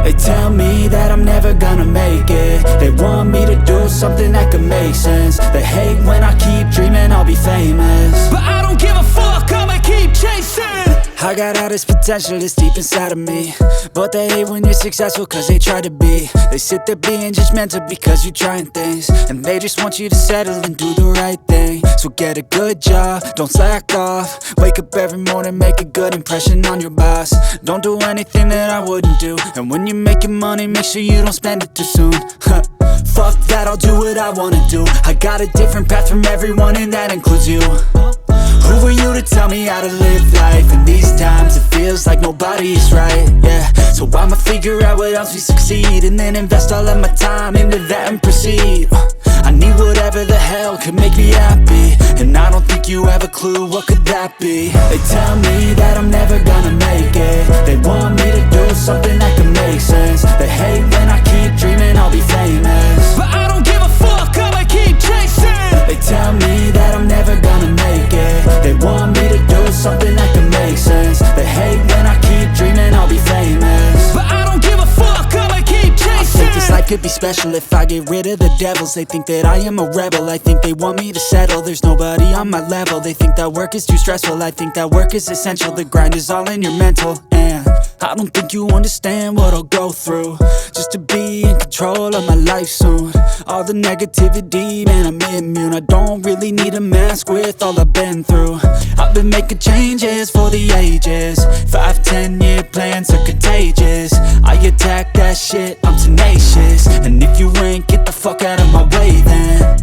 They tell me that I'm never gonna make it. They want me to do something that could make sense. They hate when I keep dreaming I'll be famous, but I don't give a fuck, I'ma keep chasing. I got all this potential that's deep inside of me, but they hate when you're successful cause they try to be. They sit there being judgmental because you're trying things, and they just want you to settle and do the right thing. So get a good job, don't slack off. Wake up every morning, make a good impression on your boss. Don't do anything that I wouldn't do, and when you're making money, make sure you don't spend it too soon. Fuck that, I'll do what I wanna do. I got a different path from everyone, and that includes you. Who are you to tell me how to live life? In these times it feels like nobody is right, yeah. So I'ma figure out what else we succeed, and then invest all of my time into that and proceed. I need whatever the hell could make me happy, and I don't think you have a clue what could that be. They tell me that I'm never gonna make it. They want me to do something that could make sense. They hate when I keep dreaming I'll be famous, but I don't give a fuck, I'ma keep chasing. They tell me that I'm never gonna make it. They want me to do something that can make sense. They hate when I keep dreaming I'll be famous, but I don't give a fuck, I'ma keep chasing. I think this life could be special if I get rid of the devils. They think that I am a rebel, I think they want me to settle. There's nobody on my level. They think that work is too stressful, I think that work is essential. The grind is all in your mental, and I don't think you understand what I'll go through just to be in control of my life soon. All the negativity, man, I'm immune. I don't really need a mask with all I've been through. I've been making changes for the ages. 5-10 year plans are contagious. I attack that shit, I'm tenacious. And if you ain't, get the fuck out of my way then.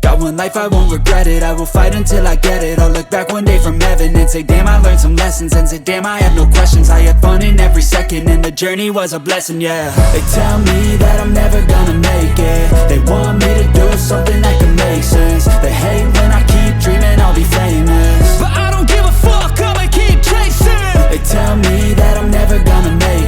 Got one life, I won't regret it. I will fight until I get it. I'll look back one day from heaven and say, damn, I learned some lessons. And say, damn, I have no questions. I had fun in every second, and the journey was a blessing, yeah. They tell me that I'm never gonna make it. They want me to do something that can make sense. They hate when I keep dreaming I'll be famous, but I don't give a fuck, I'ma keep chasing. They tell me that I'm never gonna make